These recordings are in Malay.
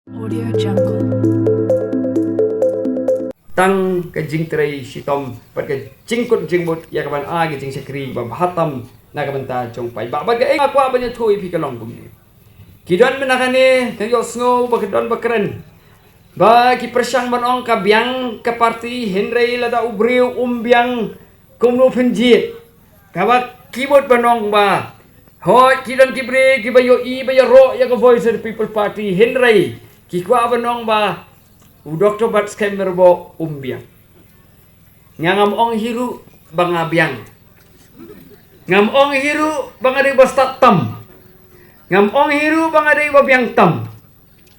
Audio Jungle. Tang ke jing tray sitom pat ke jingkut jingbut ya kaban a ke jing sekri ba hatam na kaban ta chong pai ba ga e akwa banya thui pi kalong kum ni kidon menakane tang yo sngo ba kidon ba keren ba ki persang ban ong ka biang ka parti henry lada ubriu umbiang kumno penjit ka ba keyboard banong ba ho kidon kibre ki ba yo i ba yo ro ya ka voice of the people party henry ki kwa banong ba Dr. Bat Skemerbo umbiang. Ngam ong hiru bangabiang. Ngam ong hiru bangari bastat tam. Ngam ong hiru bangari babiang tam.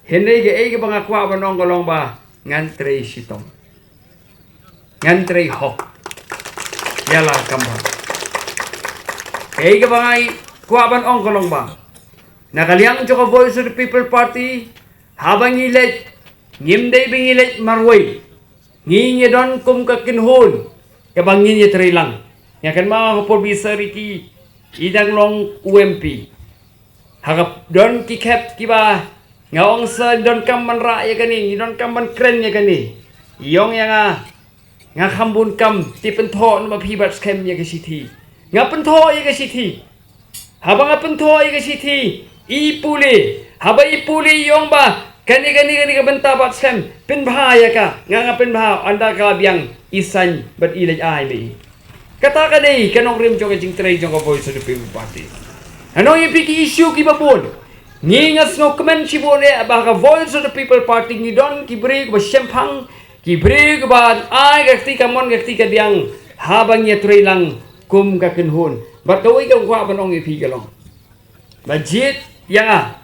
Henry ge ege bangakwa banong golong ba ngantre sitong. Ngantre hok. Yala kambang. Ege bangai kwa ban ong golong ba. Nakaliang joko Voice of the People Party habang ilet ngimday bingilit marway nginye don kum ka kinhon kabang nginye trilang yang kan mga kapobisa riki idang long UMP hagap don kikep kiba ngaong sa don kam man ra ya kani don kam man kren ya kani iyong yang nga khambun kam ti pentho no mapibat skem ya kasiti nga pentho ya kasiti habang nga pentho ya kasiti ipuli haba ipuli iyong ba Kani ka benta bat sem pinbahaya ka nga pinbah anda ka biang isan bat ilaj ay may kata ka day kanong rim jong jing tray jong Voice of the People Party ano yung piki issue ki babon ngingas no comment si bone baka Voice of the People Party ni don kibrig ba sempang kibrig ba ay gakti ka mon gakti ka diang habang ya tray lang kum ka kinhon bat kaway ka kwa banong ipi galong bajit yang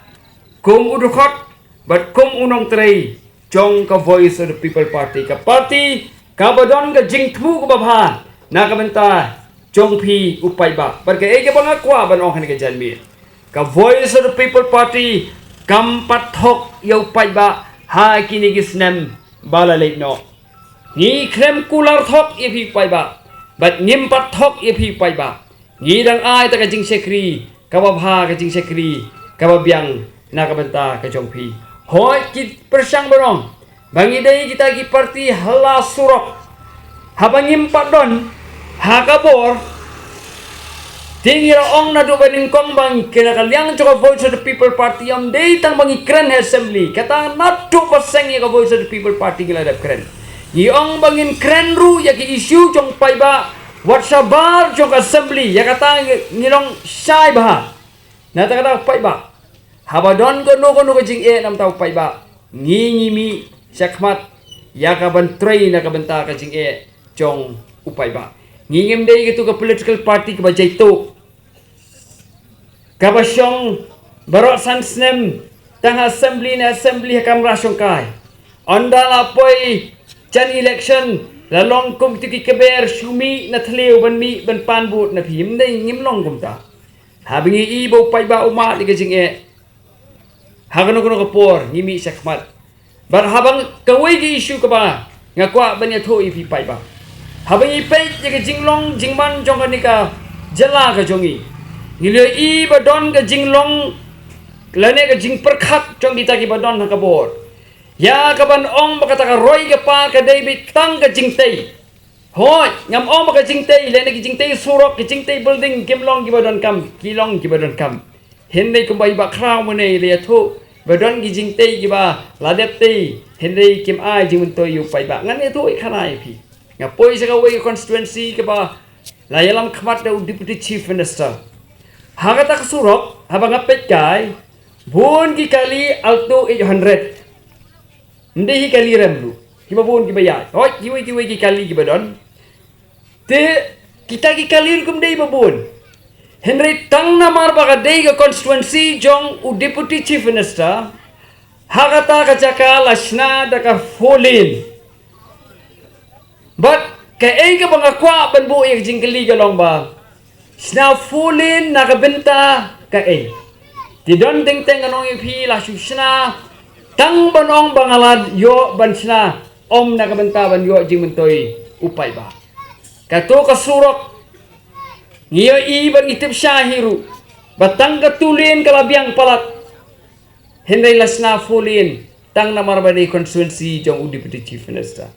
kum udukot But kum unong tray jong ka Voice of the People Party ka party kabadon ka jingtmu ka babha na kamenta jong pi upay ba barka ege bang akwa banong kan ka janmi ka Voice of the People Party kampat hok yaw pay ba ha kinigis nem balalay no ni krem kular thok ipi pay ba but nimpat thok ipi pay ba ni dang ay ta ka jing sekri ka babha ka jing sekri ka babyang na kamenta ka jong pi Hoy kit persang barong bangiday kita ki parti hala surok habang impat don hakabor tingira ong na do baning kong bang kinakaliang choka Voice of the People Party am day tang bangi kren assembly kata not to pasang ya ka Voice of the People Party gila dap kren iong bangin kren ru ya ki issue chong pai ba whatsabar chong assembly ya kata ngilong sai ba na ta kata pai ba Habadon ko jing nam tau pai ba ngingi mi sakmat ya ka bantray na kabanta ka jing chong upay ba ngingim day gitu ka political party ka bajay to kabasyong barok sansnem tang assembly hakam rasyong kai andala poy chan election lalong kum tiki keber shumi na thleu ban mi ban panbut na phim day ngim long kum ta habingi ibo pai ba uma di ka jing Hagan ko kapor ngimi sakmat bar habang kaway gi issue ka ba nga kwa banya tho ipi pai ba habang ipay ga jinglong jingman jong ka jala ka jongi ngile i badon ga jinglong lane ga jing perkhat jong kita ki badon ka bor ya ka ban ong bakata ka roy ka pa ka david tang ka jingtay hoy ngam ong ka jingtay lane ki jingtay surok ki jingtay building kimlong ki badon kam kilong ki badon kam henday kumbay ba kraw mo ne le tho badon gi jingtei gi ba ladep tei henry kim ai jing to yu pai ba ngan itu ikhanai pi nga poi sa way constituency ke ba layalam khmat da deputy chief minister hagata surok habang apet kai bun gi kali alto 800 ndi hi kali remlu ki ba bun gi ba ya hoi gi kali gi badon te kita gi kali kum dei ba bun Henry tang namar baga day ka constituency jong u deputy chief minister hagata ka jaka lasna da ka folin but ka ay ka bang akwa ban bu ik jingkali galong ba sna folin na ka benta ka ay ti don ting teng anong ipi la sna tang banong bangalad yo ban sna om na ka benta ban yo jing mentoy upay ba kato ka surok Ngiyo iban itip syahiru batang katulin kalabiang palat henday lasna fulin tang namar bani constituency jong deputy chief minister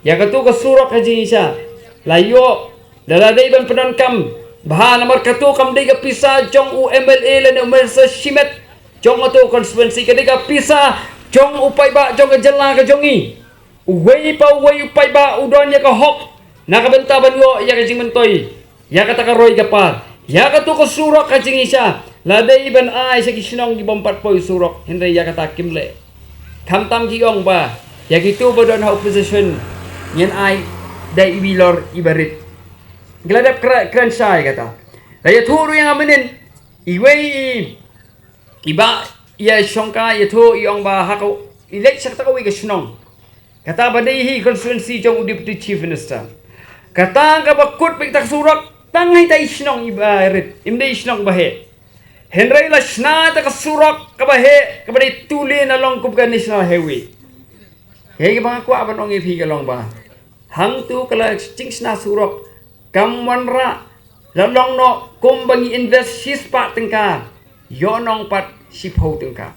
ya katu ka surak haji isya layo daladai ban penan kam bah namar katu kam dei ka pisa jong UMLA lan umersa shimet jong atu constituency ka dei ka pisa jong upai ba jong ka jala ka jongi uwei upai ba udon ya ka hok nakabenta ban yo ya ka jing mentoy ya kata ka roy ka par ya katu ka surak haji isya ladai ban ai sa kisnong di bompat poi surak henry ya kata kimle kamtam kiong ba ya gitu bodon ha opposition nyen ai dai ibilor ibarit geladap keren sai kata daya thuru yang amenin iwei iba ya shongka ya thu iong ba hako ilek sakta ko wiga snong kata badai hi constituency jong deputy chief minister kata ka bakut piktak surak tangai tai snong ibarit imdei snong bahe Henry Lashna ta kasurak kabahe kabadi tuli na long kubga national highway. Kaya bang ako aban ong ipi kalong ba. Hang tu kala chings na surak kamwanra lalong no kumbangi invest sispa tengka yonong pat sipho tengka.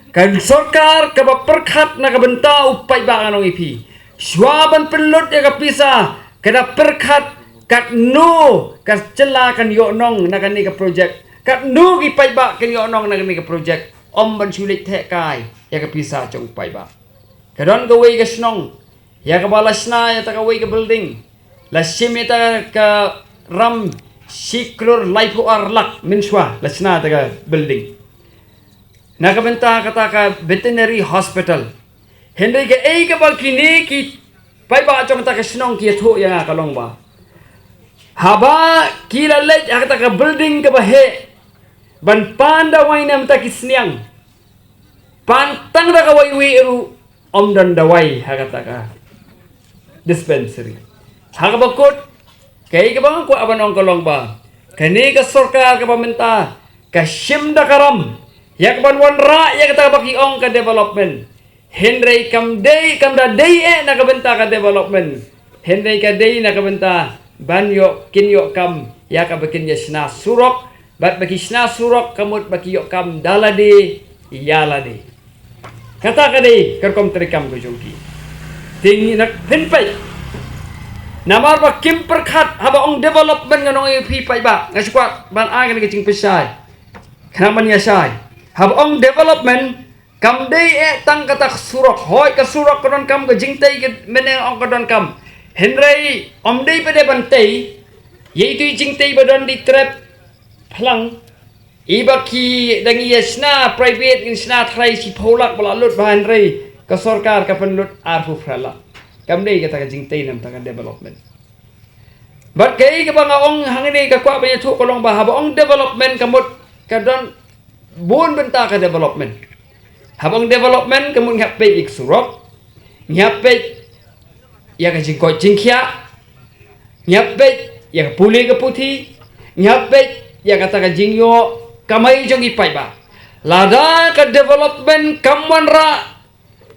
Kan sarkar kaba perkhat na kabenta upay ba kanong ipi. Swaban pelot ya kapisa kada perkhat kat no kas cela kan yonong na kani ka project. Kat nu gi pai ba ken yo nong nang ni ka project om ban sulit the kai ya ka pisa chong pai ba kadon ka wei ka snong ya ka balasna ya ta ka wei ka building la simita ka ram siklur laifu arlak minswa lasna ta ka building nakabenta kata ka veterinary hospital hindi ka ei ka bal kini ki pai ba chong ta ka snong ki thu ya ka long ba haba kila lej akata ka building ka bahe ban panda wai nam ta kisniang pantang da kawai wi ru om dan dawai hakata ka dispensary haga bakut kai ka bang ko aban ong kolong ba kani ka sarkar ka paminta ka shimda karam yak ban wan ra yak ta baki ong ka development henry kam da dei na ka benta ka development henry ka dei na ka benta banyo kinyo kam yak ka bakin yasna surok bat bagi sna surok kamut bagi yok kam dalade yalade kata kade kerkom terikam go jongki ting nak henpai namar ba kim perkhat haba ong development nganong ep pai ba ngaskwat ban a kan kicing pesai khaman ya sai haba ong development kam dei tang kata surok hoi ka surok konon kam go jingtai ke meneng ong kodon kam henry om dei pede bantai yaitu jingtai badon di trap Plang ibaki dangi yasna private insna thrai si pholak bala lut ban rei ka sarkar ka penlut arfu phrala kamdei kata ka jingtei nam ta development bat kai ka banga ong hangni ka kwa banya thu kolong ba haba ong development kamut ka don bun benta ka development habang development kamun ngape ik surok ngape ya ka jingko jingkhia ngape ya ka puli ka puthi ngape ya kata ka jingyo kamay jong ipay ba lada ka development kamwan ra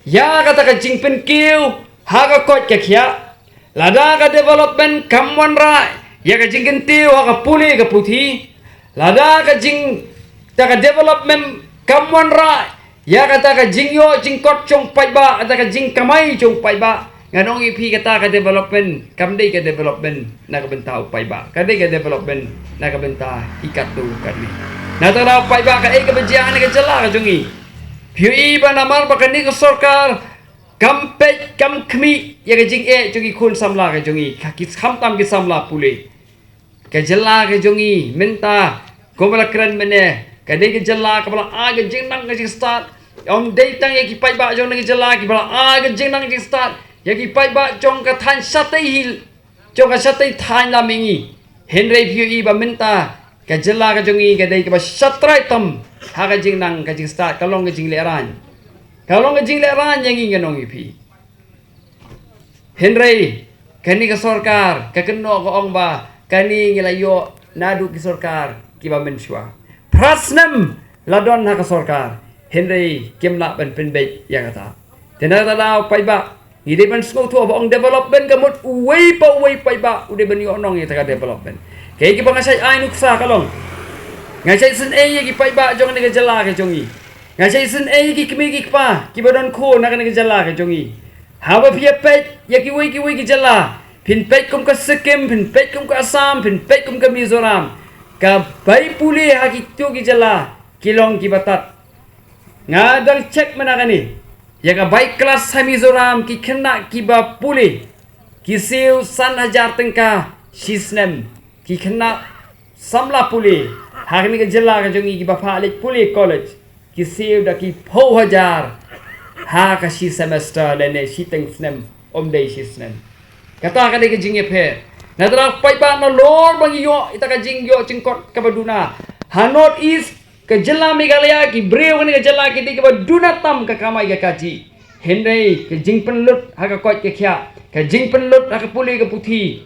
ya kata ka jingpen kiw haga kot ka kya lada ka development kamwan ra ya ka jingken tiw haga puli ka puthi lada ka jing ta ka development kamwan ra ya kata ka jingyo jingkot chong pay ba kata ka jing kamay chong pay ba nganong ipi kata ka development kamdei ka development nakabenta upay ba kadei ka development nakabenta ikatu kadli natara upay ba ka ka bajian ka jala ka jungi piu iba namar ba kani ka sarkar kampet kam khmi ya ka jing jungi khun samla ka jungi kis khamtam ki samla pule ka jala ka jungi menta komala kran mene kadei ka jala ka bala aga jing nang ka start om dei tang ki pay ba jong nang jala ki bala aga jing nang ki start yaki pai ba chong ka than satai hil chong ka satai than la mingi henry view i ba minta ka jela ka jongi ka dei ka ba satrai tam ha ka jing nang ka jing start kalong ka jing le ran yang nganong ipi henry kani ka sarkar ka kenno ko ong ba kani ngilayo nadu ki sarkar ki ba menswa prasnam ladon ha ka sarkar henry kimla ban penbe ya kata tenada la pai ba Ide ban semua tu abang development kamut uwei pai ba ude ban yo nong ya taka development. Kaya ki bang asai ai nuksa kalong. Ngasai sen e ki pai ba jong ne jala ke jongi. Nga siya isin ay kikimigik pa. Kibadon ko na kanagajala ka jongi. Haba pia pet ya kiwi kijala. Pin pet kum ka Sikkim, pin pet kum ka Assam, pin pet kum ka Mizoram. Ka bay puli hakityo kijala. Kilong kibatat. Nga dal check mana kani. Ya ka bay kelas sa Mizoram ki kena kiba puli. Kisiu san hajar tengka sisnem. Ki kena samla puli. Hakni kijala ka jongi kiba palik puli college. Kisiu da ki po hajar. Ha ka si semester lene si teng snem day si snem. Kata ka de ka jing pe. Nadra pai pa no lor bang yo ita ka jing yo cingkot ka baduna. Ha north east ka jela Meghalaya ki breu ni ka jela ki de ka baduna tam ka kamai ka kaji. Hendai ka jing penlut ha ka kot ka kya. Ka jing penlut ha ka puli ka puthi.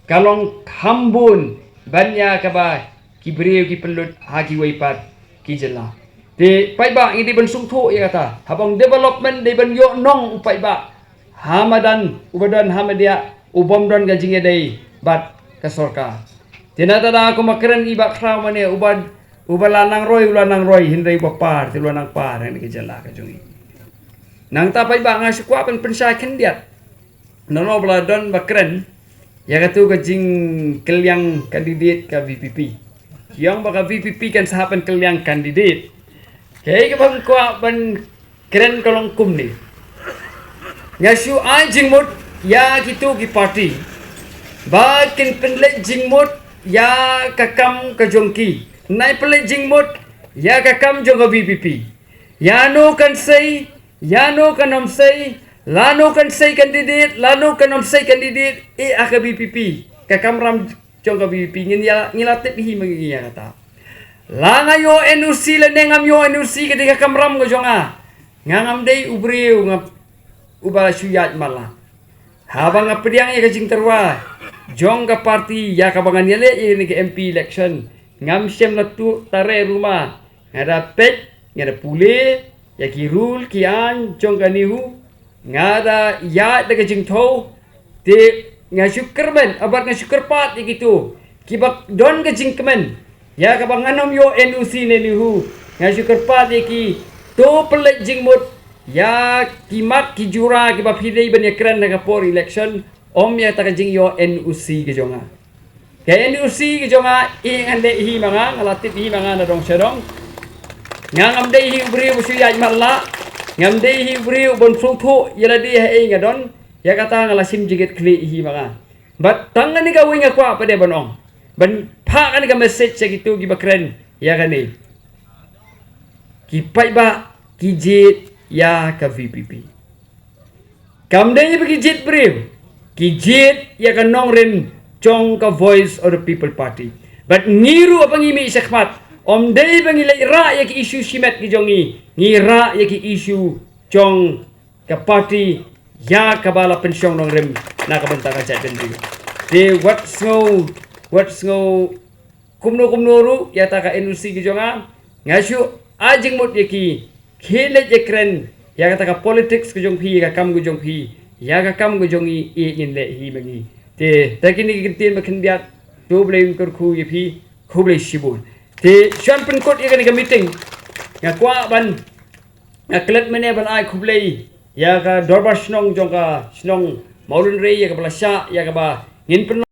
Kalong hambun banya ka ba ki breu ki penlut ha ki waipat ki jela. Di pai ba ini ban sung thu ya kata. Habang development di ban yo nong upai ba. Hamadan ubadan hamadia ubomdan gajing dai bat kasorka. Tinata ako makeren iba kraw mane ubalanang roy hindai bapar ti lanang par ni kejala ka jongi. Nang tapai ba nga sukwa pen pensai kendiat. Nono bladon bakren ya katu gajing kelyang kandidat ka VPP. Yang baka VPP kan sahapan kelyang kandidat. Kaya kapag kuha ban keren kolong kum ni. Nga siya ay jingmut ya gitu ki party. Bakin penlet jingmut ya kakam kajongki. Nai penlet jingmut ya kakam jongka VPP. Ya no kan say, ya no kan om say, lano kan say kandidat, lano kan om say kandidat. Aka VPP. Kakam ram jongka VPP ngilatip hi mangiya kata. Langa yo NUC la nengam yo NUC ketika kamram ko jonga. Ngangam day ubriu ngap uba suyat mala. Habang apediang ya kajing terwa. Jong ka party ya kabangan yale ini ke MP election. Ngam sem na tu tare rumah. Ngada pet, ngada pule, ya ki rule ki an jong ka nihu. Ngada ya de kajing tho. Te ngasukermen abar ngasukerpat gitu. Kibak don kajing kemen. Ya kabang anom yo NUC ne nihu nga syukurpa de ki to pelet jingmut ya kimat ki jura ki ba phidei ban yakran na por election om ya ta jing yo NUC ke jonga ke NUC ke jonga ande hi manga ngalatit hi manga na dong serong nga ngam dei hi ubri bu suyaj malla ngam dei hi ubri bon fruto yala di ha e ngadon ya kata ngala sim jiget kli hi manga bat tangan ni ka winga kwa pade bonong ban pa kan ka message sa gitu gi bakren ya kan ni ki pai ba ki jit ya ka VPP kam dei bagi jit brew ki jit ya kan nong ren chong ka voice of the people party but ngiru apa ngimi sakmat om dei bangi lai ra ya ki issue simet ki jongi ngira ya ki issue chong ka party ya ka bala pensyong nong rem na ka banta ka chat den de what's no kumno ru ya ta ka NUC ki jonga ngasyu ajing mut yaki khele jekren ya ka ta ka politics ki jong phi ka kam gu jong phi ya ka kam gu jong i in le hi bangi te ta kini ki tin ma khin biat do blame kur khu ye phi khu ble shibul te shan pin kot ye ka meeting ya kwa ban ya klet mene ban ai khu ble ya ka dorbar snong jong ka snong maulun re ya ka bla sha ya ka ba ngin